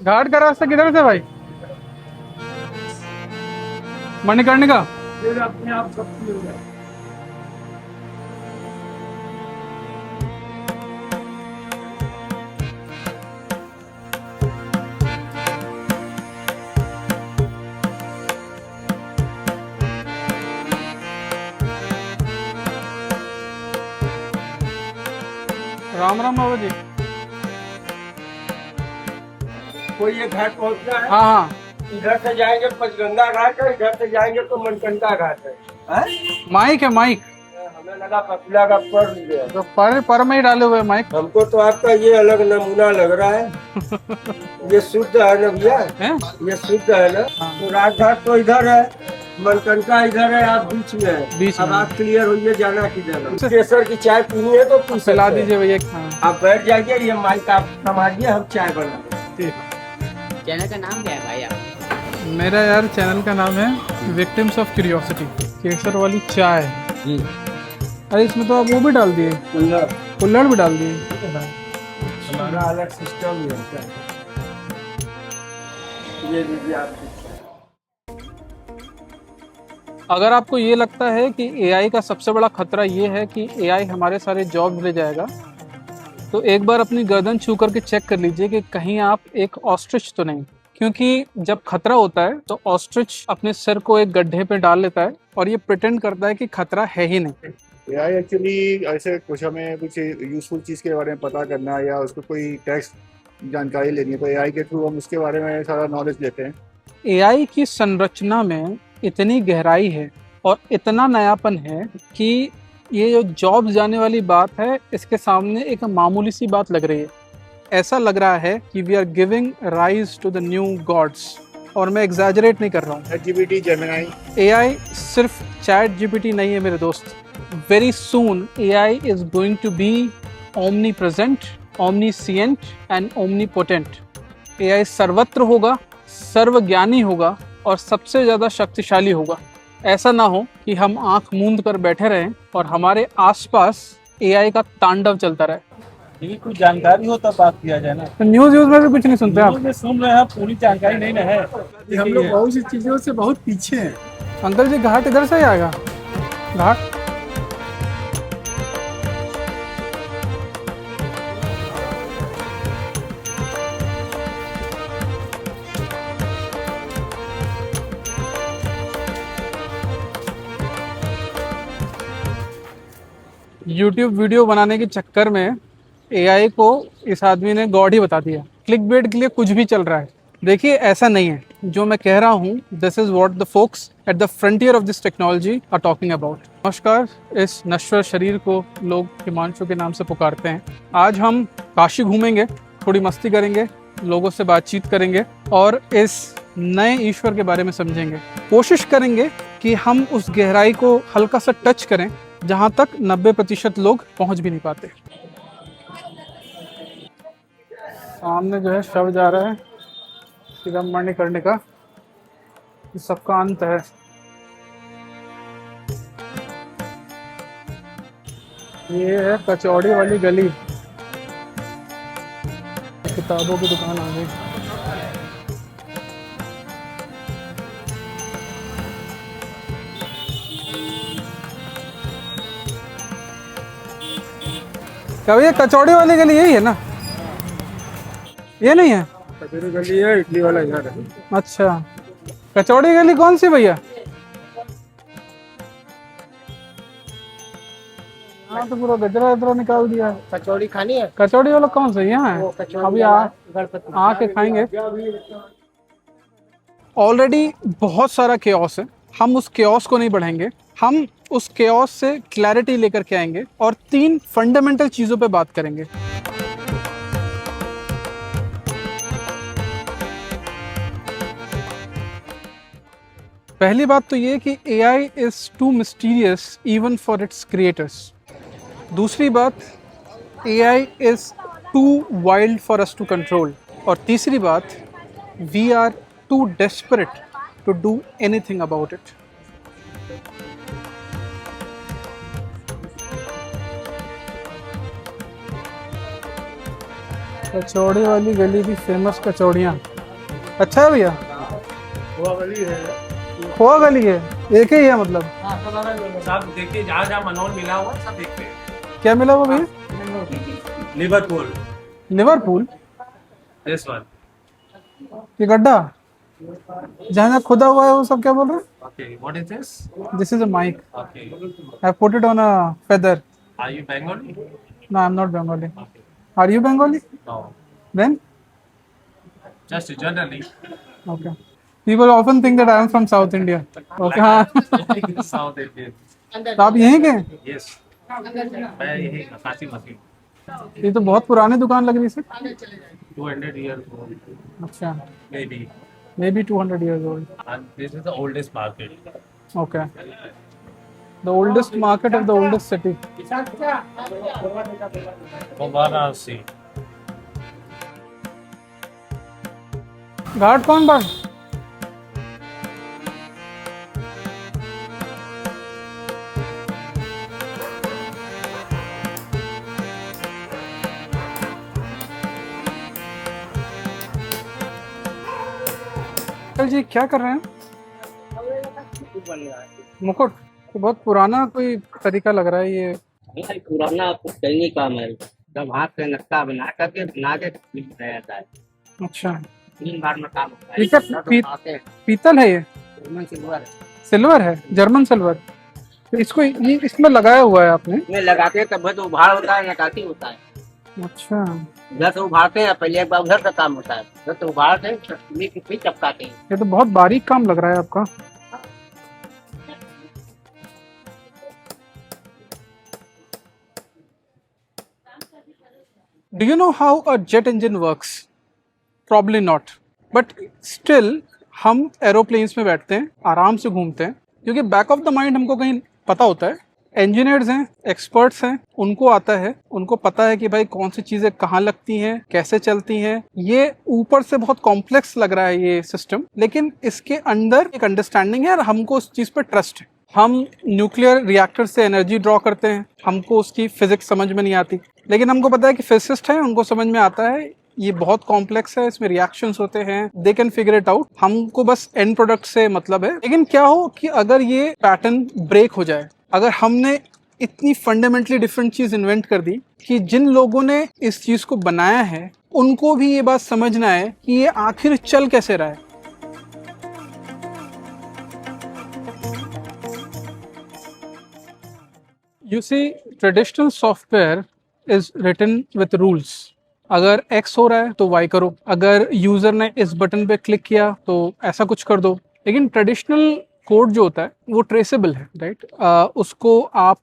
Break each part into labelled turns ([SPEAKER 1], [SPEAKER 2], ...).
[SPEAKER 1] घाट का रास्ता किधर से भाई? मणिकर्णिका।
[SPEAKER 2] फिर अपने आप सब मिल जाए।
[SPEAKER 1] राम राम बाबा जी।
[SPEAKER 2] कोई ये घाट पहुंचना है।
[SPEAKER 1] हाँ हाँ।
[SPEAKER 2] इधर से जाएंगे पंचगंगा घाट है, इधर से जाएंगे तो मनकंडा घाट है।
[SPEAKER 1] माइक है माइक।
[SPEAKER 2] हमें लगा पतला का पढ़ लिया।
[SPEAKER 1] तो पर में ही डाले हुए माइक
[SPEAKER 2] हमको तो आपका ये अलग नमूना लग रहा है। ये शुद्ध है ना भैया?
[SPEAKER 1] है।
[SPEAKER 2] ये शुद्ध है ना? तो राजघाट तो इधर है, मनकंडा इधर है, आप बीच में है।
[SPEAKER 1] बीच
[SPEAKER 2] अब
[SPEAKER 1] में।
[SPEAKER 2] आप क्लियर होइए, जाना किधर है। केसर की चाय पीनी है तो पी सकते
[SPEAKER 1] पिला
[SPEAKER 2] हैं।
[SPEAKER 1] दीजिए भैया। हाँ।
[SPEAKER 2] आप बैठ जाइए, ये माइक आप संभालिए, हम चाय बना देंगे।
[SPEAKER 3] चैनल का नाम क्या है भाई आप?
[SPEAKER 1] मेरा यार चैनल का नाम है विक्टिम्स ऑफ क्यूरियोसिटी। केसर वाली चाय। अरे इसमें तो आप वो भी डाल दिए, कुल्हड़ भी डाल दिए।
[SPEAKER 2] हमारा अलग सिस्टम है। ये लीजिए आप।
[SPEAKER 1] अगर आपको ये लगता है कि एआई का सबसे बड़ा खतरा ये है कि एआई हमारे सारे जॉब ले जाएगा, तो एक बार अपनी गर्दन छू करके चेक कर लीजिए कि कहीं आप एक ऑस्ट्रिच तो नहीं। क्योंकि जब खतरा होता है तो ऑस्ट्रिच अपने सिर को एक गड्ढे पे डाल लेता है और ये प्रिटेंड करता है कि खतरा है ही नहीं।
[SPEAKER 4] एआई एक्चुअली ऐसे कुछ हमें कुछ यूजफुल चीज़ के बारे में पता करना है या उसको कोई टेक्स्ट जानकारी लेनी है तो एआई के थ्रू हम उसके बारे में सारा नॉलेज लेते हैं।
[SPEAKER 1] एआई की संरचना में इतनी गहराई है और इतना नयापन है कि ये जो जॉब जाने वाली बात है, इसके सामने एक मामूली सी बात लग रही है। ऐसा लग रहा है कि we are giving rise to the new gods. और मैं एग्जैजरेट नहीं कर रहा हूँ।
[SPEAKER 4] ChatGPT, Gemini.
[SPEAKER 1] एआई सिर्फ चैट जीपीटी नहीं है मेरे दोस्त। Very soon AI is going to be omnipresent, omniscient and omnipotent. AI सर्वत्र होगा, सर्वज्ञानी होगा और सबसे ज़्यादा शक्तिशाली होगा। ऐसा ना हो कि हम आंख मूंद कर बैठे रहें और हमारे आसपास एआई का तांडव चलता रहे।
[SPEAKER 5] ये कुछ जानकारी हो तब बात किया जाए ना।
[SPEAKER 1] तो न्यूज़ में भी कुछ नहीं सुनते आप?
[SPEAKER 5] न्यूज़ में सुन रहे हैं, पूरी जानकारी नहीं ना है।
[SPEAKER 2] हम लोग बहुत सी चीजों से बहुत पीछे हैं।
[SPEAKER 1] अंकल जी घाट इधर से ही आएगा। घाट यूट्यूब वीडियो बनाने के चक्कर में एआई को इस आदमी ने गॉड ही बता दिया। क्लिक बेट के लिए कुछ भी चल रहा है। देखिए ऐसा नहीं है जो मैं कह रहा हूँ। This is what the folks at the frontier of this technology are talking about. नमस्कार। इस नश्वर शरीर को लोग हिमांशु के नाम से पुकारते हैं। आज हम काशी घूमेंगे, थोड़ी मस्ती करेंगे, लोगों से बातचीत करेंगे और इस नए ईश्वर के बारे में समझेंगे। कोशिश करेंगे कि हम उस गहराई को हल्का सा टच करें जहां तक 90% लोग पहुंच भी नहीं पाते। सामने जो है शव जा रहा है, सीधा मणिकर्णिका। इस सबका अंत है। ये है कचौड़ी वाली गली। किताबों की दुकान आ गई। क्या ये कचौड़ी वाली गली यही है ना? ये नहीं है?
[SPEAKER 2] कचौड़ी गली है, इडली वाला इधर है।
[SPEAKER 1] अच्छा, कचौड़ी गली कौन सी भैया? हाँ तो पूरा गजरा गजरा निकाल दिया।
[SPEAKER 3] कचौड़ी खानी है?
[SPEAKER 1] कचौड़ी वाला कौन सा यहाँ है? अभी आके खाएंगे। ऑलरेडी बहुत सारा केओस है। हम उस केओस को नहीं बढ़ाएंगे। हम उस केओस से क्लैरिटी लेकर के आएंगे और 3 फंडामेंटल चीजों पे बात करेंगे। पहली बात तो ये कि AI is too mysterious even for its creators. दूसरी बात, AI is too wild for us to control. और तीसरी बात, we are too desperate to do anything about it. Kachori वाली गली की फेमस कचौड़ियाँ। अच्छा है भैया,
[SPEAKER 4] वो वाली है।
[SPEAKER 1] खोआ गली है, एक ही है मतलब।
[SPEAKER 5] सब देखिए, जहाँ जहाँ मनोहर मिला हुआ है, सब देखते हैं।
[SPEAKER 1] क्या मिला हुआ भैया?
[SPEAKER 5] Liverpool,
[SPEAKER 1] Liverpool?
[SPEAKER 5] This one.
[SPEAKER 1] ये गड्ढा जहाँ जहाँ खुदा हुआ है वो सब क्या बोल रहे हैं?
[SPEAKER 5] Okay, what is this?
[SPEAKER 1] This is a mic,
[SPEAKER 5] okay,
[SPEAKER 1] I put it on a feather.
[SPEAKER 5] Are you Bengali?
[SPEAKER 1] No I am not Bengali. Are you Bengali?
[SPEAKER 5] No,
[SPEAKER 1] then
[SPEAKER 5] just generally.
[SPEAKER 1] okay, people often think that I am from South India. Okay, हाँ।
[SPEAKER 5] South Indian.
[SPEAKER 1] तो आप यहीं के हैं?
[SPEAKER 5] Yes, मैं यही काशी मसीह।
[SPEAKER 1] ये तो बहुत पुरानी दुकान लग रही है सर।
[SPEAKER 5] 200 years old,
[SPEAKER 1] अच्छा,
[SPEAKER 5] maybe.
[SPEAKER 1] May be 200 years old.
[SPEAKER 5] And this is the oldest market.
[SPEAKER 1] Okay, the oldest market of the oldest city.
[SPEAKER 5] Varanasi.
[SPEAKER 1] Ghat कौन बाग? जी क्या कर रहे हैं? मुकुट? तो बहुत पुराना कोई तरीका लग रहा है ये।
[SPEAKER 3] भाई पुराना पुश्तैनी काम है, सब हाथ से नक्शा बना करके बना के बनाया जाता है।
[SPEAKER 1] अच्छा,
[SPEAKER 3] 3 बार में काम होता है।
[SPEAKER 1] ये क्या
[SPEAKER 3] आते हैं,
[SPEAKER 1] पीतल है ये?
[SPEAKER 3] जर्मन सिल्वर है।
[SPEAKER 1] सिल्वर है, जर्मन सिल्वर। तो इसको ये इसमें लगाया हुआ है आपने?
[SPEAKER 3] इसमें लगाते हैं तब तो उभार होता है, नकाशी होता है।
[SPEAKER 1] अच्छा,
[SPEAKER 3] इधर से उभारते हैं, पहले एक बार उधर का काम होता है, उधर से उभारते हैं, फिर चपकाते हैं।
[SPEAKER 1] ये तो बहुत बारीक काम लग रहा है आपका। Do you know how a jet engine works? Probably not. But still हम एरोप्लेन्स में बैठते हैं, आराम से घूमते हैं, क्योंकि बैक ऑफ द माइंड हमको कहीं पता होता है। इंजीनियर्स हैं, एक्सपर्ट्स हैं, उनको आता है, उनको पता है कि भाई कौन सी चीज़ें कहाँ लगती हैं, कैसे चलती हैं। ये ऊपर से बहुत कॉम्प्लेक्स लग रहा है ये सिस्टम, लेकिन इसके अंदर एक अंडरस्टैंडिंग है और हमको उस चीज़ पर ट्रस्ट है। हम न्यूक्लियर रिएक्टर से एनर्जी ड्रॉ करते हैं, हमको उसकी फिजिक्स समझ में नहीं आती, लेकिन हमको पता है कि फिजिसिस्ट हैं, उनको समझ में आता है ये बहुत कॉम्प्लेक्स है, इसमें रिएक्शंस होते हैं, they can figure it out. हमको बस एंड प्रोडक्ट से मतलब है। लेकिन क्या हो कि अगर ये पैटर्न ब्रेक हो जाए, अगर हमने इतनी फंडामेंटली डिफरेंट चीज इन्वेंट कर दी कि जिन लोगों ने इस चीज को बनाया है उनको भी ये बात समझना है कि ये आखिर चल कैसे रहा है। You see, traditional software is written with rules. अगर X हो रहा है तो Y करो, अगर यूजर ने इस बटन पे क्लिक किया तो ऐसा कुछ कर दो। लेकिन ट्रेडिशनल कोड जो होता है वो ट्रेसेबल है, राइट? उसको आप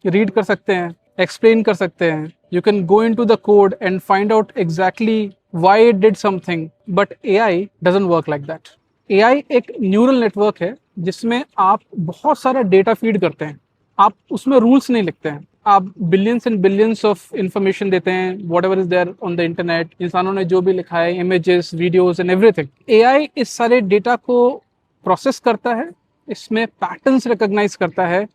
[SPEAKER 1] रीड कर सकते हैं, एक्सप्लेन कर सकते हैं। You can go into the code and find out exactly why it did something, but AI doesn't work like that. AI एक न्यूरल नेटवर्क है जिसमें आप बहुत सारा डेटा फीड करते हैं, आप उसमें रूल्स नहीं लिखते हैं, आप billions and billions of information देते हैं, whatever is there on the internet, इंसानों ने जो भी लिखा है, images, videos and everything. AI इस सारे डेटा को प्रोसेस करता है, इसमें पैटर्न्स रिकॉग्नाइज करता है,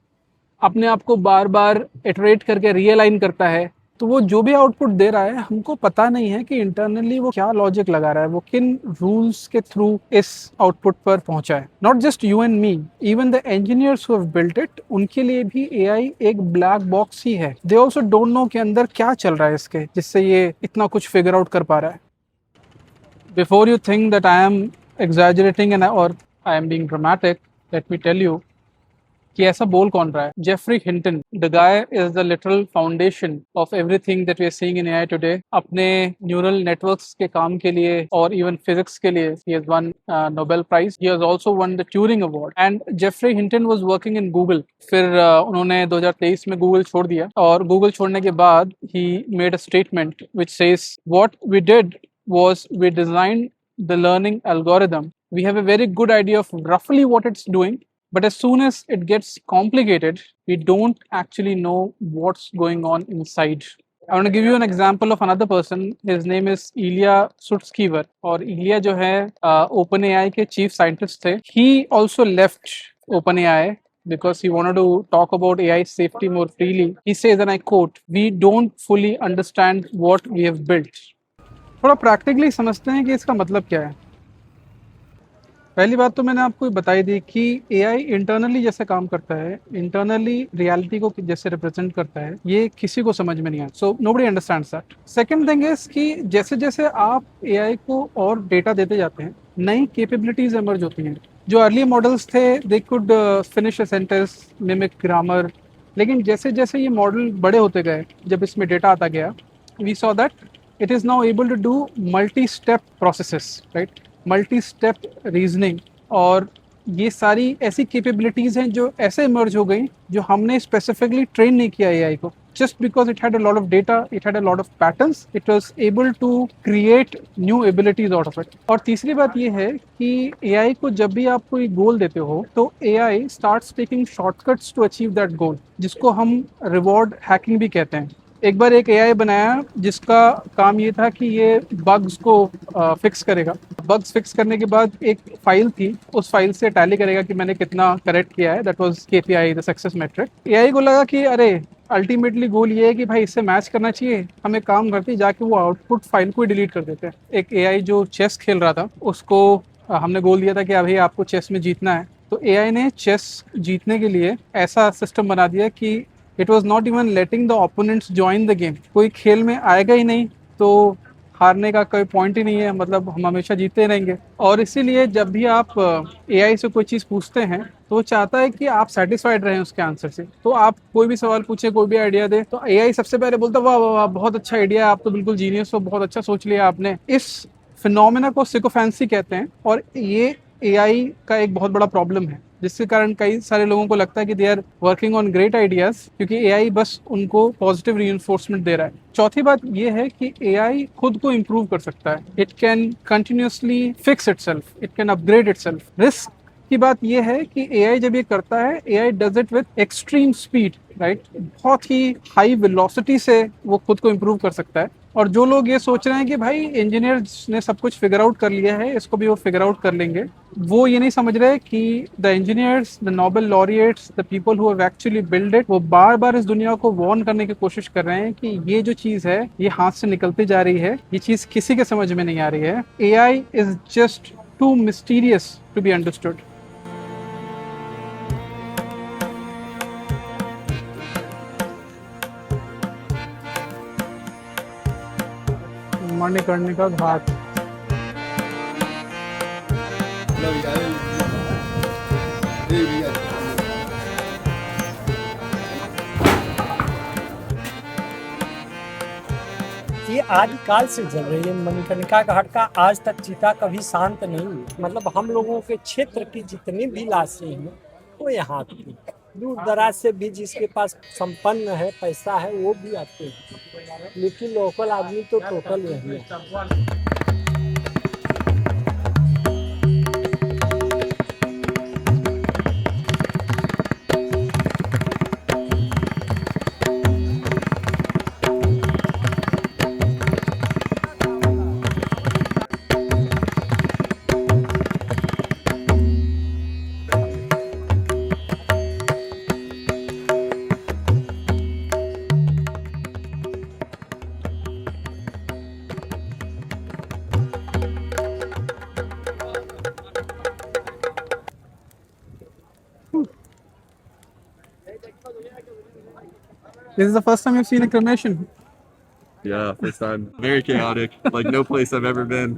[SPEAKER 1] अपने आप को बार बार इटरेट करके रियलाइन करता है। तो वो जो भी आउटपुट दे रहा है, हमको पता नहीं है कि इंटरनली वो क्या लॉजिक लगा रहा है, वो किन रूल्स के थ्रू इस आउटपुट पर पहुंचा है। Not just you and me, even the engineers who have built it, उनके लिए भी AI एक ब्लैक बॉक्स ही है। दे ऑल्सो डोंट नो कि अंदर क्या चल रहा है इसके, जिससे ये इतना कुछ फिगर आउट कर पा रहा है। Before you think that I am exaggerating and और I am being dramatic, let me tell you कि ऐसा बोल कौन रहा है। Geoffrey Hinton, the guy is the literal foundation of everything that we are seeing in AI today. अपने neural networks के काम के लिए और इवन फिजिक्स के लिए he has won Nobel prize. he has also won the Turing Award and Geoffrey Hinton was working in Google। फिर उन्होंने 2023 में गूगल छोड़ दिया और गूगल छोड़ने के बाद he made a statement which says what we did was we designed the learning algorithm. We have a very good idea of roughly what it's doing, but as soon as it gets complicated, we don't actually know what's going on inside. I want to give you an example of another person. His name is Ilya Sutskever. और इलिया जो है OpenAI के chief scientist थे. He also left OpenAI because he wanted to talk about AI safety more freely. He says, and I quote, "We don't fully understand what we have built." थोड़ा practically समझते हैं कि इसका मतलब क्या है। पहली बात तो मैंने आपको बताई दी कि एआई इंटरनली जैसे काम करता है, इंटरनली रियलिटी को जैसे रिप्रेजेंट करता है, ये किसी को समझ में नहीं आता। So nobody understands that. Second thing is कि जैसे जैसे आप एआई को और डेटा देते जाते हैं, नई कैपेबिलिटीज इमर्ज होती हैं। जो अर्ली मॉडल्स थे, they could finish a sentence, mimic grammar, लेकिन जैसे जैसे ये मॉडल बड़े होते गए, जब इसमें डेटा आता गया, we saw that it is now able to do multi-step processes, right? Multi-step reasoning, और ये सारी ऐसी कैपेबिलिटीज हैं जो ऐसे इमर्ज हो गई जो हमने स्पेसिफिकली ट्रेन नहीं किया एआई को। Just because it had a lot of data, it had a lot of patterns, it was able to create new abilities out of it. और तीसरी बात ये है कि एआई को जब भी आप कोई गोल देते हो तो AI starts taking shortcuts to achieve that goal, जिसको हम रिवॉर्ड हैकिंग भी कहते हैं। एक बार एक एआई बनाया जिसका काम ये था कि ये बग्स को फिक्स करेगा। बग्स फिक्स करने के बाद एक फाइल थी, उस फाइल से टैली करेगा कि मैंने कितना करेक्ट किया है। That was KPI, the success metric. AI को लगा कि अरे अल्टीमेटली गोल ये है कि भाई इससे मैच करना चाहिए, हम एक काम करते हैं, जाके वो आउटपुट फाइल को डिलीट कर देते हैं। एक एआई जो चेस खेल रहा था, उसको हमने गोल दिया था कि अभी आपको चेस में जीतना है, तो एआई ने चेस जीतने के लिए ऐसा सिस्टम बना दिया कि it was not even letting the opponents join the game. कोई खेल में आएगा ही नहीं तो हारने का कोई पॉइंट ही नहीं है, मतलब हम हमेशा जीतते रहेंगे। और इसीलिए जब भी आप एआई से कोई चीज़ पूछते हैं तो वो चाहता है कि आप सेटिस्फाइड रहें उसके आंसर से। तो आप कोई भी सवाल पूछे, कोई भी आइडिया दे, तो एआई सबसे पहले बोलता है वाह वाह वाह, बहुत अच्छा आइडिया है, आप तो बिल्कुल जीनियस हो, बहुत अच्छा सोच लिया आपने। इस फिनोमेना को सिकोफेंसी कहते हैं, और ये एआई का एक बहुत बड़ा प्रॉब्लम है, जिसके कारण कई सारे लोगों को लगता है कि they are working on great ideas, क्योंकि एआई बस उनको पॉजिटिव रीइंफोर्समेंट दे रहा है। चौथी बात ये है कि एआई खुद को इम्प्रूव कर सकता है। It can continuously fix itself, it can upgrade itself. Risk की बात यह है कि एआई जब ये करता है, AI does it with extreme speed, right? बहुत ही हाई वेलोसिटी से वो खुद को इम्प्रूव कर सकता है। और जो लोग ये सोच रहे हैं कि भाई इंजीनियर्स ने सब कुछ फिगर आउट कर लिया है, इसको भी वो फिगर आउट कर लेंगे, वो ये नहीं समझ रहे कि the engineers, the Nobel laureates, the people who have actually build it, वो बार बार इस दुनिया को वार्न करने की कोशिश कर रहे हैं कि ये जो चीज़ है ये हाथ से निकलती जा रही है, ये चीज़ किसी के समझ में नहीं आ रही है। AI is just too mysterious to be understood. Manikarnika का घाट।
[SPEAKER 6] ये आदिकाल से जल रही है। मणिकर्णिका घाट का आज तक चिता कभी शांत नहीं हुई। मतलब हम लोगों के क्षेत्र की जितनी भी लाशें हैं वो यहाँ की, दूर दराज से भी जिसके पास संपन्न है, पैसा है, वो भी आते हैं, लेकिन लोकल आदमी तो टोटल यही है।
[SPEAKER 1] This is the first time you've seen a cremation.
[SPEAKER 7] Yeah, first time. Very chaotic. Like no place I've ever been.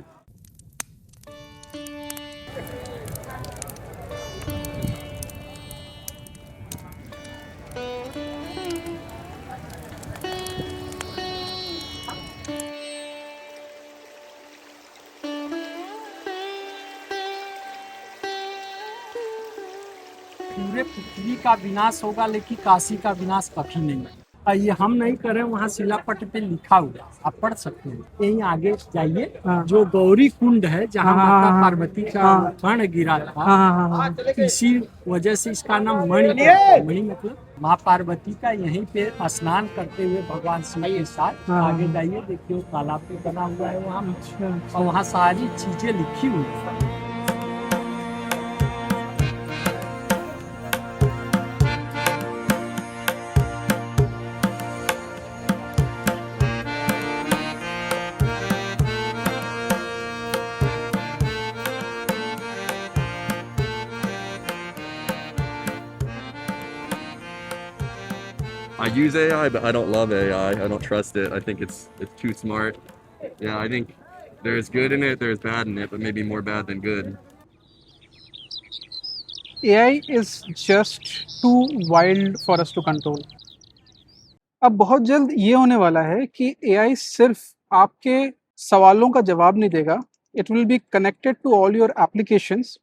[SPEAKER 6] पूरे पृथ्वी का विनाश होगा लेकिन काशी का विनाश कभी नहीं। ये हम नहीं करें, वहाँ शिलापट पे लिखा हुआ, आप पढ़ सकते हैं। यहीं आगे जाइए, जो गौरी कुंड है जहाँ माता पार्वती का बाण गिरा था, इसी वजह से इसका नाम मणि। मणि मतलब माँ पार्वती का यहीं पे स्नान करते हुए भगवान शिव के साथ। आगे जाइए, देखिए तालाब पे बना हुआ है वहाँ, और वहाँ सारी चीजें लिखी हुई है।
[SPEAKER 7] I use AI, but I don't love AI. I don't trust it. I think it's too smart. Yeah, I think there's good in it, there's bad in it, but maybe more bad than good.
[SPEAKER 1] AI is just too wild for us to control. अब बहुत जल्द ये होने वाला है कि AI सिर्फ आपके सवालों का जवाब नहीं देगा, it will be connected to all your applications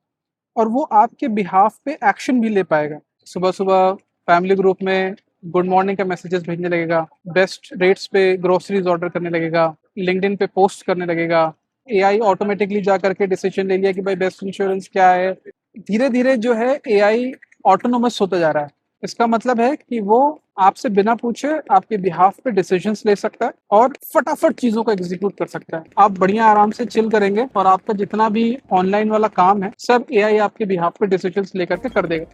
[SPEAKER 1] और वो आपके बिहाफ पे एक्शन भी ले पाएगा। सुबह सुबह फैमिली ग्रुप में गुड मॉर्निंग का मैसेजेस भेजने लगेगा, बेस्ट रेट्स पे ग्रोसरीज ऑर्डर करने लगेगा, लिंक्डइन पे पोस्ट करने लगेगा, एआई ऑटोमेटिकली जा करके डिसीजन ले लिया कि भाई बेस्ट इंश्योरेंस क्या है। धीरे धीरे जो है एआई ऑटोनोमस होता जा रहा है। इसका मतलब है कि वो आपसे बिना पूछे आपके बिहाफ पे डिसीजंस ले सकता है और फटाफट चीजों को एग्जीक्यूट कर सकता है। आप बढ़िया आराम से चिल करेंगे और आपका जितना भी ऑनलाइन वाला काम है सब एआई आपके बिहाफ पे डिसीजंस लेकर के कर देगा।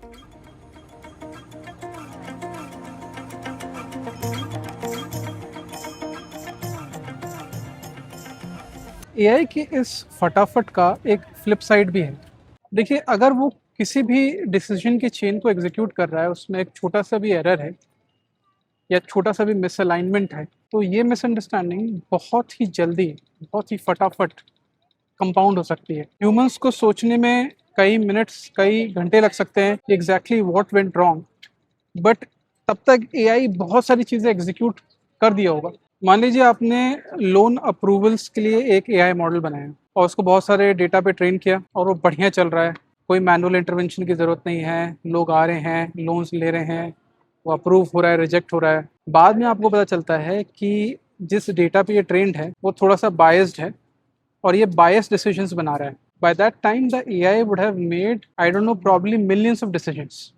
[SPEAKER 1] एआई की इस फटाफट का एक फ्लिप साइड भी है। देखिए, अगर वो किसी भी डिसीजन की चेन को एग्जीक्यूट कर रहा है, उसमें एक छोटा सा भी एरर है या छोटा सा भी मिसअलाइनमेंट है, तो ये मिसअंडरस्टैंडिंग बहुत ही जल्दी, बहुत ही फटाफट कंपाउंड हो सकती है। ह्यूमंस को सोचने में कई मिनट्स, कई घंटे लग सकते हैं कि exactly what went wrong, but तब तक एआई बहुत सारी चीज़ें एग्जीक्यूट कर दिया होगा। मान लीजिए आपने लोन अप्रूवल्स के लिए एक एआई मॉडल बनाया और उसको बहुत सारे डेटा पे ट्रेन किया और वो बढ़िया चल रहा है, कोई मैनुअल इंटरवेंशन की ज़रूरत नहीं है, लोग आ रहे हैं, लोन्स ले रहे हैं, वो अप्रूव हो रहा है, रिजेक्ट हो रहा है। बाद में आपको पता चलता है कि जिस डेटा पे ये ट्रेंड है वो थोड़ा सा बायस्ड है और ये बायस्ड डिसीजंस बना रहा है। By that time the AI would have made, I don't know, probably millions of decisions.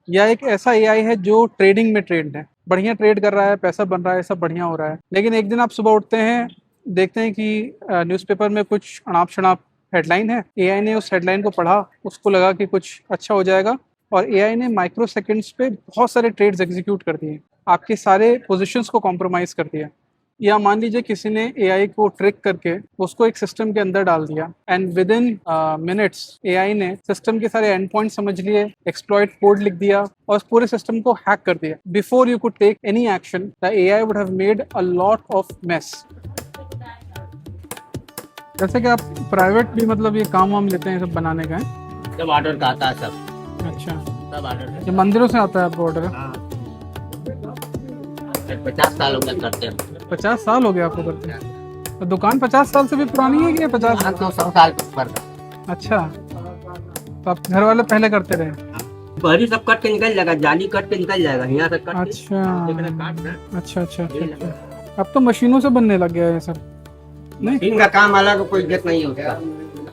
[SPEAKER 1] या एक ऐसा एआई है जो ट्रेडिंग में ट्रेंड है, बढ़िया ट्रेड कर रहा है, पैसा बन रहा है, सब बढ़िया हो रहा है, लेकिन एक दिन आप सुबह उठते हैं, देखते हैं कि न्यूज़पेपर में कुछ अनाप शनाप हेडलाइन है, एआई ने उस हेडलाइन को पढ़ा, उसको लगा कि कुछ अच्छा हो जाएगा और एआई ने माइक्रो सेकेंड्स पे बहुत सारे ट्रेड्स एग्जीक्यूट कर दिए, आपके सारे पोजीशंस को कॉम्प्रोमाइज कर दिया। या मान लीजिए किसी ने एआई को ट्रिक करके उसको एक सिस्टम के अंदर डाल दिया and with in minutes AI ने सिस्टम के सारे एंड पॉइंट समझ लिए, एक्सप्लॉइट कोड लिख दिया और उस पूरे सिस्टम को हैक कर दिया। Before you could take any action the AI would have made a lot of mess. जैसे कि आप प्राइवेट भी मतलब ये काम वाम लेते हैं सब बनाने का है?
[SPEAKER 3] सब ऑर्डर का आता है सब।
[SPEAKER 1] अच्छा,
[SPEAKER 3] सब ऑर्डर
[SPEAKER 1] ये मंदिरों से आता है आपको ऑर्डर?
[SPEAKER 3] 50 साल हो गए करते हैं।
[SPEAKER 1] 50 साल हो गए आपको करते हैं? तो दुकान 50 साल से भी पुरानी है कि 50?
[SPEAKER 3] 100 साल पर।
[SPEAKER 1] अच्छा, तो आप घर वाले पहले करते रहे?
[SPEAKER 3] बहरी सब कट के निकल जाएगा, जाली कट के निकल जाएगा, यहाँ से कट
[SPEAKER 1] अच्छा
[SPEAKER 3] के
[SPEAKER 1] अच्छा अच्छा अच्छा। अब तो मशीनों से बनने लग गया है सब, नहीं?
[SPEAKER 3] इनका काम अलग, कोई इज्जत नहीं होता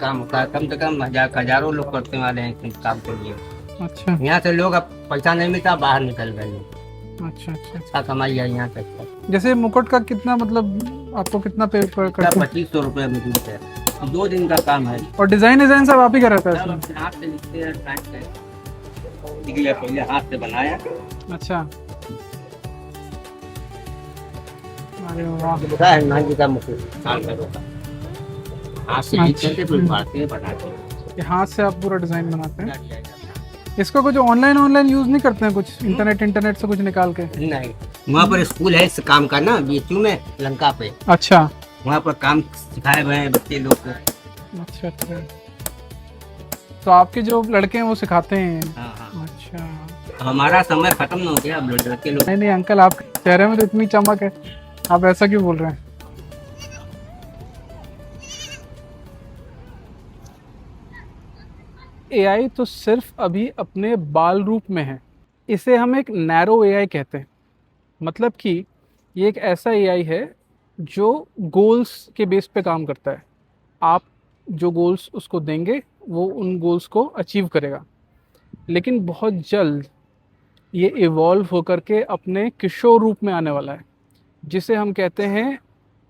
[SPEAKER 3] काम होता है, कम से कम हजारों लोग करते वाले हैं इस काम के लिए।
[SPEAKER 1] अच्छा
[SPEAKER 3] यहाँ से लोग अब पैसा नहीं मिलता, बाहर निकल गए लोग।
[SPEAKER 1] अच्छा अच्छा।
[SPEAKER 3] अच्छा कमाई है यहाँ तक।
[SPEAKER 1] जैसे मुकुट का कितना, मतलब आपको कितना पे करते हैं?
[SPEAKER 3] 2500 रुपये में मिलते हैं, 2 दिन का काम है।
[SPEAKER 1] और डिजाइन सब आप ही कर रहे
[SPEAKER 3] सब
[SPEAKER 1] हैं?
[SPEAKER 3] अपने हाथ से लिखते हैं, टाइप से निकले, पहले हाथ से बनाया।
[SPEAKER 1] अच्छा, अरे वाह।
[SPEAKER 3] होता है ना जी का मुकुट हाथ से होता है। हाथ से लिखते हैं, फिर फाड़ते हैं, बनाते हैं।
[SPEAKER 1] ये हाथ से आप पूरा डिजाइन बनाते हैं? इसको कुछ ऑनलाइन यूज नहीं करते हैं, कुछ इंटरनेट से कुछ निकाल के?
[SPEAKER 3] नहीं, वहाँ पर स्कूल है इस काम का ना, बीएचयू में, लंका पे।
[SPEAKER 1] अच्छा,
[SPEAKER 3] वहाँ पर काम सिखाए हुए हैं बच्चे लोग को।
[SPEAKER 1] अच्छा अच्छा। तो आपके जो लड़के हैं वो सिखाते हैं?
[SPEAKER 3] हाँ हाँ।
[SPEAKER 1] अच्छा,
[SPEAKER 3] हमारा समय खत्म हो गया, अब लड़के लोग।
[SPEAKER 1] नहीं नहीं अंकल, आपके चेहरे में तो इतनी चमक है, आप ऐसा क्यों बोल रहे हैं? एआई तो सिर्फ अभी अपने बाल रूप में है, इसे हम एक नैरो एआई कहते हैं। मतलब कि ये एक ऐसा एआई है जो गोल्स के बेस पे काम करता है। आप जो गोल्स उसको देंगे वो उन गोल्स को अचीव करेगा, लेकिन बहुत जल्द ये इवॉल्व होकर के अपने किशोर रूप में आने वाला है, जिसे हम कहते हैं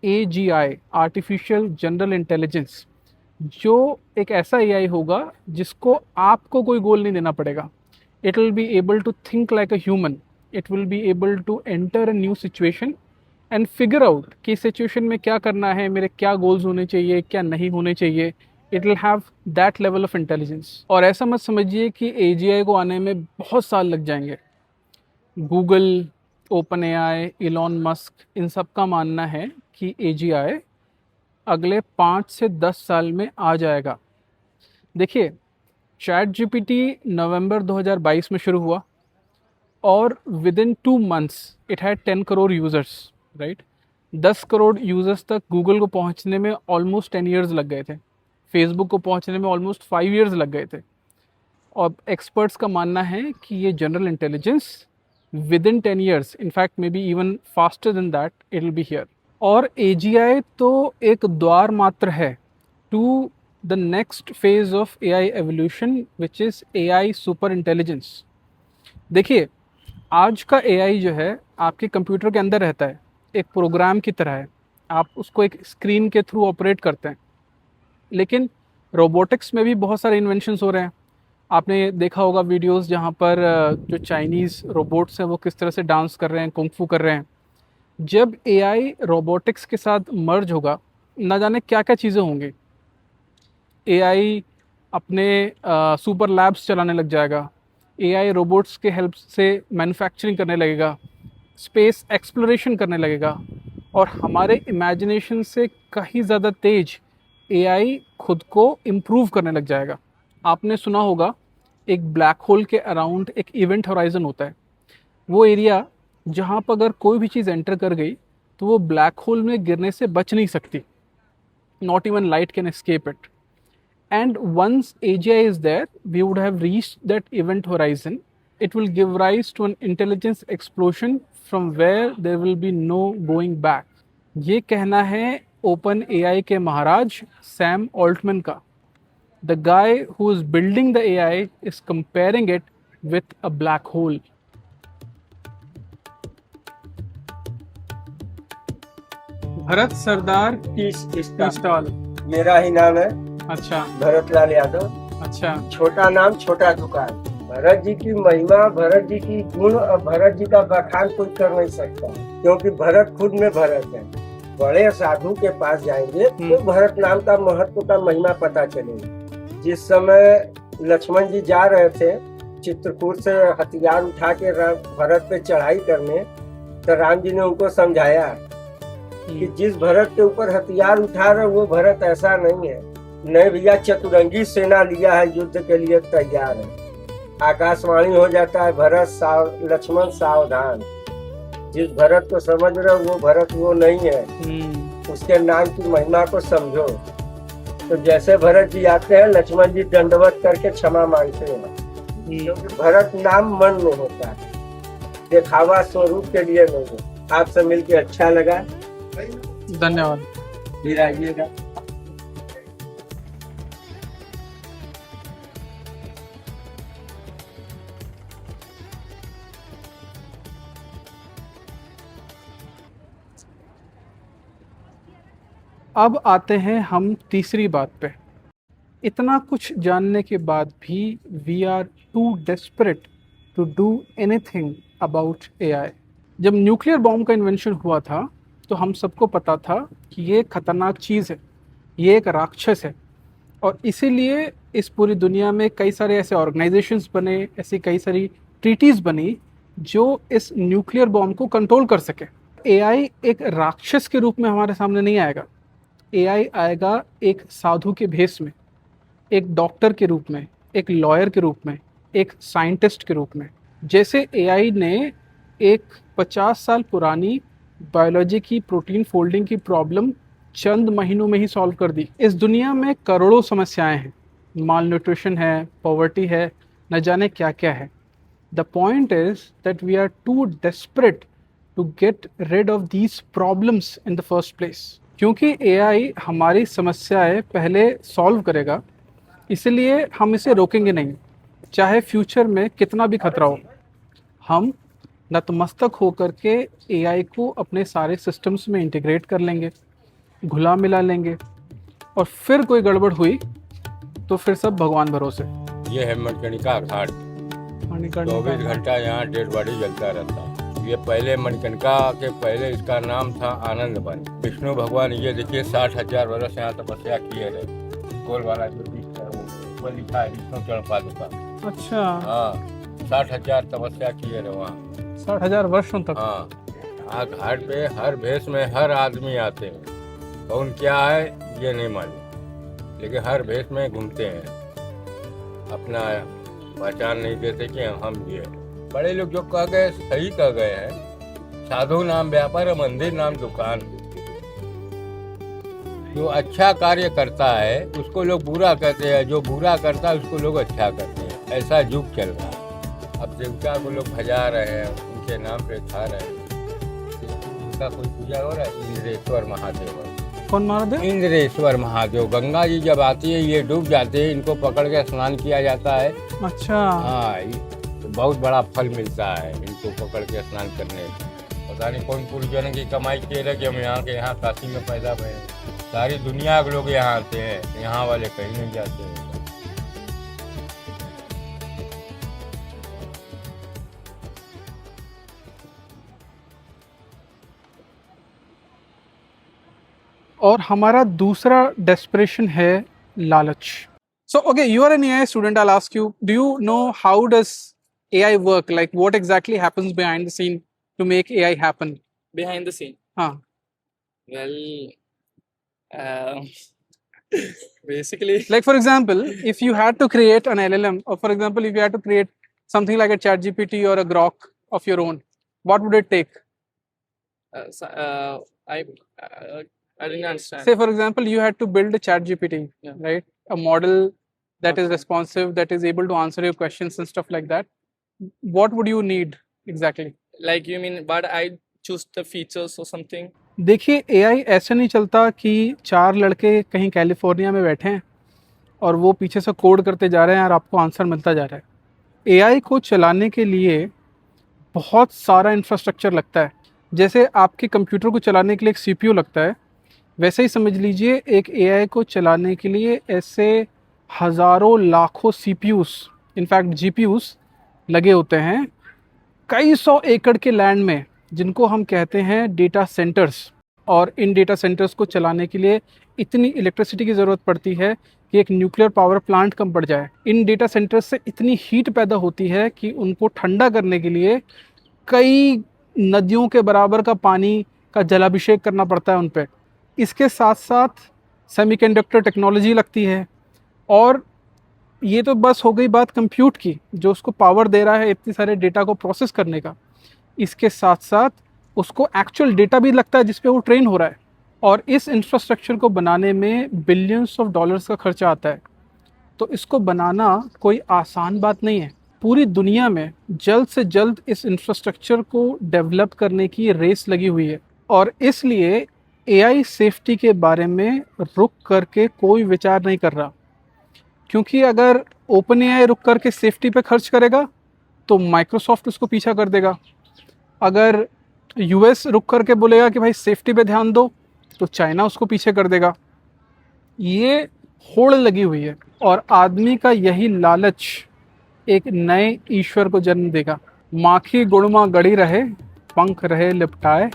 [SPEAKER 1] AGI, आर्टिफिशियल जनरल इंटेलिजेंस, जो एक ऐसा एआई होगा जिसको आपको कोई गोल नहीं देना पड़ेगा। It will be able to think like a human, it will be able to enter a new situation and figure out कि सिचुएशन में क्या करना है, मेरे क्या गोल्स होने चाहिए, क्या नहीं होने चाहिए। It will have that level of intelligence. और ऐसा मत समझिए कि AGI को आने में बहुत साल लग जाएंगे। Google, OpenAI, Elon Musk, इन सब का मानना है कि एजीआई अगले 5 से 10 साल में आ जाएगा। देखिए, चैट जीपीटी नवंबर 2022 में शुरू हुआ और with in 2 months it had 10 crore users, right. 10 crore users तक गूगल को पहुंचने में ऑलमोस्ट 10 इयर्स लग गए थे, फेसबुक को पहुंचने में ऑलमोस्ट 5 इयर्स लग गए थे। और एक्सपर्ट्स का मानना है कि ये general intelligence within 10 years, in fact maybe even faster than that, it will be here. और एजीआई तो एक द्वार मात्र है to the next phase of AI evolution, which is AI super intelligence. देखिए, आज का एआई जो है आपके कंप्यूटर के अंदर रहता है, एक प्रोग्राम की तरह है, आप उसको एक स्क्रीन के थ्रू ऑपरेट करते हैं। लेकिन रोबोटिक्स में भी बहुत सारे इन्वेंशंस हो रहे हैं। आपने देखा होगा वीडियोस जहाँ पर जो चाइनीज़ रोबोट्स हैं वो किस तरह से डांस कर रहे हैं, कुंग-फू कर रहे हैं। जब एआई रोबोटिक्स के साथ मर्ज होगा, ना जाने क्या क्या चीज़ें होंगी। एआई अपने सुपर लैब्स चलाने लग जाएगा, एआई रोबोट्स के हेल्प से मैन्युफैक्चरिंग करने लगेगा, स्पेस एक्सप्लोरेशन करने लगेगा, और हमारे इमेजिनेशन से कहीं ज़्यादा तेज एआई खुद को इम्प्रूव करने लग जाएगा। आपने सुना होगा एक ब्लैक होल के अराउंड एक इवेंट होराइजन होता है, वो एरिया जहाँ पर अगर कोई भी चीज़ एंटर कर गई तो वो ब्लैक होल में गिरने से बच नहीं सकती, not even light can escape it. And once AGI is there, we would have reached that event horizon. It will give rise to an intelligence explosion from where there will be no going back. ये कहना है open AI के महाराज Sam Altman का। The guy who is building the AI is comparing it with a black hole. Bharat Sardar stall
[SPEAKER 2] मेरा ही नाम है,
[SPEAKER 1] अच्छा
[SPEAKER 2] भरत लाल यादव।
[SPEAKER 1] अच्छा
[SPEAKER 2] छोटा नाम छोटा दुकान। भरत जी की महिमा, भरत जी की गुण और भरत जी का बखान कोई कर नहीं सकता, क्योंकि भरत खुद में भरत है। बड़े साधु के पास जाएंगे तो भरत नाम का महत्व का महिमा पता चलेगा। जिस समय लक्ष्मण जी जा रहे थे चित्रकूट से हथियार उठा के भरत पे चढ़ाई करने, तो राम जी ने उनको समझाया कि जिस भरत के ऊपर हथियार उठा रहे वो भरत ऐसा नहीं है, नहीं भैया, चतुरंगी सेना लिया है, युद्ध के लिए तैयार है। आकाशवाणी हो जाता है, भरत लक्ष्मण सावधान। जिस भरत को समझ रहे हो वो भरत वो नहीं है, उसके नाम की महिमा को समझो। तो जैसे भरत जी आते हैं, लक्ष्मण जी दंडवत करके क्षमा मांगते हैं, क्योंकि भरत नाम मन में होता है, दिखावा स्वरूप के लिए नहीं। आपसे मिलके अच्छा लगा,
[SPEAKER 1] धन्यवाद।
[SPEAKER 2] फिर आइएगा।
[SPEAKER 1] अब आते हैं हम तीसरी बात पे। इतना कुछ जानने के बाद भी we are too desperate to do anything about AI. जब न्यूक्लियर बॉम्ब का इन्वेंशन हुआ था तो हम सबको पता था कि ये खतरनाक चीज़ है, ये एक राक्षस है, और इसीलिए इस पूरी दुनिया में कई सारे ऐसे ऑर्गेनाइजेशंस बने, ऐसी कई सारी ट्रीटीज़ बनी जो इस न्यूक्लियर बॉम्ब को कंट्रोल कर सके। एआई एक राक्षस के रूप में हमारे सामने नहीं आएगा, एआई आएगा एक साधु के भेष में, एक डॉक्टर के रूप में, एक लॉयर के रूप में, एक साइंटिस्ट के रूप में। जैसे एआई ने एक 50 साल पुरानी बायोलॉजी की प्रोटीन फोल्डिंग की प्रॉब्लम चंद महीनों में ही सॉल्व कर दी। इस दुनिया में करोड़ों समस्याएं हैं, माल न्यूट्रिशन है, पॉवर्टी है, न जाने क्या क्या है। The point is that we are too desperate to get rid of these problems in the first place. क्योंकि एआई हमारी समस्याएं पहले सॉल्व करेगा, इसलिए हम इसे रोकेंगे नहीं, चाहे फ्यूचर में कितना भी खतरा हो। हम नतमस्तक होकर के एआई को अपने सारे सिस्टम्स में इंटीग्रेट कर लेंगे, घुला मिला लेंगे, और फिर कोई गड़बड़ हुई तो फिर सब भगवान भरोसे।
[SPEAKER 8] ये है मणिकर्णिका घाट, 24 घंटा यहाँ डेड बॉडी जलता रहता है। ये पहले मणिकर्णिका के पहले इसका नाम था आनंद वन। विष्णु भगवान ये देखिए 60,000 वर्ष यहाँ तपस्या किए रहे। गोल वाला जो दिख रहा है वो लिखा है विष्णु चरण पादुका।
[SPEAKER 1] अच्छा,
[SPEAKER 8] हाँ, 60,000 तपस्या किए रहे वहाँ।
[SPEAKER 1] 60,000 वर्षों तक।
[SPEAKER 8] हाँ, यहाँ घाट पे हर भेष में हर आदमी आते हैं। कौन क्या है ये नहीं मालूम, लेकिन हर भेष में घूमते हैं, अपना पहचान नहीं देते कि हम ये। बड़े लोग जो कह गए सही कह गए हैं, साधु नाम व्यापार मंदिर नाम दुकान। जो अच्छा कार्य करता है उसको लोग बुरा कहते हैं, जो बुरा करता है उसको लोग अच्छा कहते हैं। ऐसा युग चल रहा है। अब देवता को लोग भजा रहे हैं, उनके नाम पे खा रहे हैं। उनका कोई पूजा हो रहा है, इंद्रेश्वर महादेव।
[SPEAKER 1] कौन महादेव?
[SPEAKER 8] इंद्रेश्वर महादेव। गंगा जी जब आती है ये डूब जाते हैं, इनको पकड़ के स्नान किया जाता है।
[SPEAKER 1] अच्छा।
[SPEAKER 8] हाँ, तो बहुत बड़ा फल मिलता है इनको पकड़ के स्नान करने से। पता नहीं कौन पूर्वजन की कमाई किए रहे कि हम यहाँ के यहाँ काशी में पैदा हुए हैं। सारी दुनिया के लोग यहाँ आते हैं, यहाँ वाले कहीं नहीं जाते हैं।
[SPEAKER 1] और हमारा दूसरा डेस्परेशन है लालच। So okay, you are an AI student. I'll ask you, do you know how does AI work? Like what exactly happens behind the scene to make AI happen?
[SPEAKER 9] Behind the scene.
[SPEAKER 1] हाँ.
[SPEAKER 9] Well, basically,
[SPEAKER 1] Like for example, if you had to create an LLM, or for example, if you had to create something like a ChatGPT or a Grok of your own, what would it take?
[SPEAKER 9] I didn't understand.
[SPEAKER 1] Say for example, you had to build a ChatGPT,
[SPEAKER 9] Yeah.
[SPEAKER 1] right? A model that is
[SPEAKER 9] Okay.
[SPEAKER 1] responsive, that is able to answer your questions and stuff like that. What would you need exactly?
[SPEAKER 9] Like you mean, but I choose the features or something.
[SPEAKER 1] देखिए, AI ऐसे नहीं चलता कि 4 लड़के कहीं California में बैठे हैं और वो पीछे से कोड करते जा रहे हैं और आपको आंसर मिलता जा रहा है। AI को चलाने के लिए बहुत सारा इंफ्रास्ट्रक्चर लगता है। जैसे आपके कंप्यूटर को चलाने के लिए एक CPU लगता है, वैसे ही समझ लीजिए एक AI को चलाने के लिए ऐसे हज़ारों लाखों CPUs, इनफैक्ट GPUs लगे होते हैं कई सौ एकड़ के लैंड में, जिनको हम कहते हैं डेटा सेंटर्स। और इन डेटा सेंटर्स को चलाने के लिए इतनी इलेक्ट्रिसिटी की ज़रूरत पड़ती है कि एक न्यूक्लियर पावर प्लांट कम पड़ जाए। इन डेटा सेंटर्स से इतनी हीट पैदा होती है कि उनको ठंडा करने के लिए कई नदियों के बराबर का पानी का जलाभिषेक करना पड़ता है उन पर। इसके साथ साथ सेमीकंडक्टर टेक्नोलॉजी लगती है। और ये तो बस हो गई बात कंप्यूट की, जो उसको पावर दे रहा है इतने सारे डेटा को प्रोसेस करने का। इसके साथ साथ उसको एक्चुअल डेटा भी लगता है जिस पे वो ट्रेन हो रहा है। और इस इंफ्रास्ट्रक्चर को बनाने में बिलियंस ऑफ डॉलर्स का खर्चा आता है। तो इसको बनाना कोई आसान बात नहीं है। पूरी दुनिया में जल्द से जल्द इस इंफ्रास्ट्रक्चर को डेवलप करने की रेस लगी हुई है। और इसलिए AI सेफ्टी के बारे में रुक करके कोई विचार नहीं कर रहा, क्योंकि अगर OpenAI रुक करके सेफ्टी पे खर्च करेगा तो माइक्रोसॉफ्ट उसको पीछा कर देगा। अगर US रुक करके बोलेगा कि भाई सेफ्टी पे ध्यान दो, तो चाइना उसको पीछे कर देगा। ये होड़ लगी हुई है और आदमी का यही लालच एक नए ईश्वर को जन्म देगा। माखी गुणमा गड़ी रहे, पंख रहे लिपटाए,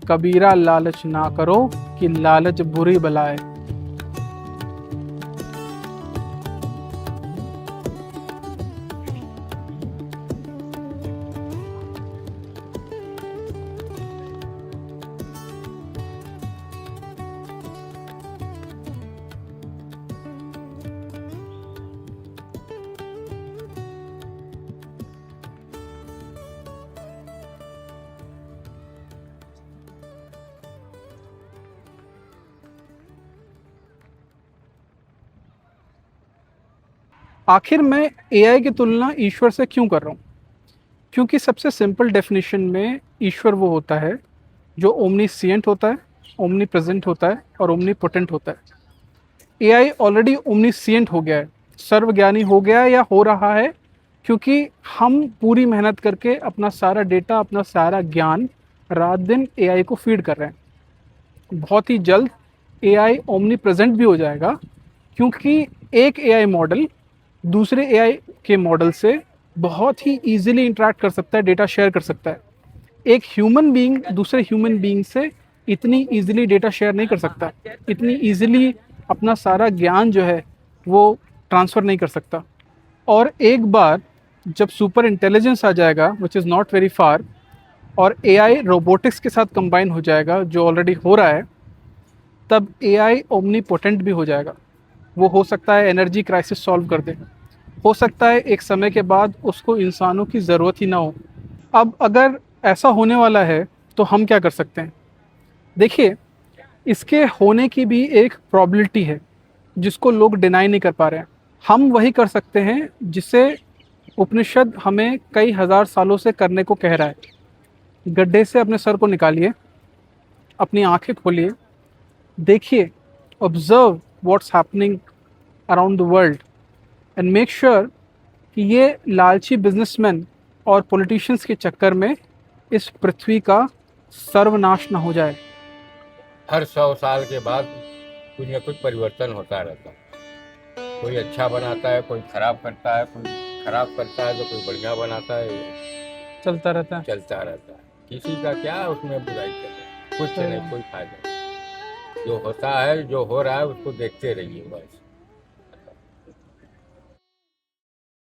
[SPEAKER 1] कबीरा लालच ना करो कि लालच बुरी बलाए। आखिर मैं AI की तुलना ईश्वर से क्यों कर रहा हूँ? क्योंकि सबसे सिंपल डेफिनेशन में ईश्वर वो होता है जो ओमनीसिएंट होता है, ओमनी प्रेजेंट होता है और ओमनीपोटेंट होता है। AI ऑलरेडी ओमनीसिएंट हो गया है, सर्वज्ञानी हो गया है या हो रहा है, क्योंकि हम पूरी मेहनत करके अपना सारा डेटा, अपना सारा ज्ञान रात दिन AI को फीड कर रहे हैं। बहुत ही जल्द AI ओमनी प्रेजेंट भी हो जाएगा, क्योंकि एक AI मॉडल दूसरे AI के मॉडल से बहुत ही ईजिली इंटरेक्ट कर सकता है, डेटा शेयर कर सकता है। एक ह्यूमन बीइंग दूसरे ह्यूमन बीइंग से इतनी ईजिली डेटा शेयर नहीं कर सकता, इतनी ईजिली अपना सारा ज्ञान जो है वो ट्रांसफ़र नहीं कर सकता। और एक बार जब सुपर इंटेलिजेंस आ जाएगा which is not very far, और एआई रोबोटिक्स के साथ कंबाइन हो जाएगा जो ऑलरेडी हो रहा है, तब एआई ओमनीपोटेंट भी हो जाएगा। वो हो सकता है एनर्जी क्राइसिस सॉल्व कर दे, हो सकता है एक समय के बाद उसको इंसानों की ज़रूरत ही ना हो। अब अगर ऐसा होने वाला है तो हम क्या कर सकते हैं? देखिए, इसके होने की भी एक प्रॉबिलिटी है जिसको लोग डिनाई नहीं कर पा रहे हैं। हम वही कर सकते हैं जिसे उपनिषद हमें कई हज़ार सालों से करने को कह रहा है। गड्ढे से अपने सर को निकालिए, अपनी आंखें खोलिए, देखिए, observe what's happening around the world and make sure कि ये लालची बिजनेसमैन और पॉलिटिशियंस के चक्कर में इस पृथ्वी का सर्वनाश ना हो जाए।
[SPEAKER 8] हर 100 साल के बाद कुछ न कुछ परिवर्तन होता रहता है। कोई अच्छा बनाता है, कोई खराब करता है, कोई खराब करता है तो कोई बढ़िया बनाता है,
[SPEAKER 1] चलता रहता है।
[SPEAKER 8] चलता रहता है। किसी का क्या उसमें बुराई कर, कुछ नहीं, कोई फायदा नहीं। जो होता है, जो हो रहा है उसको देखते रहिए बस।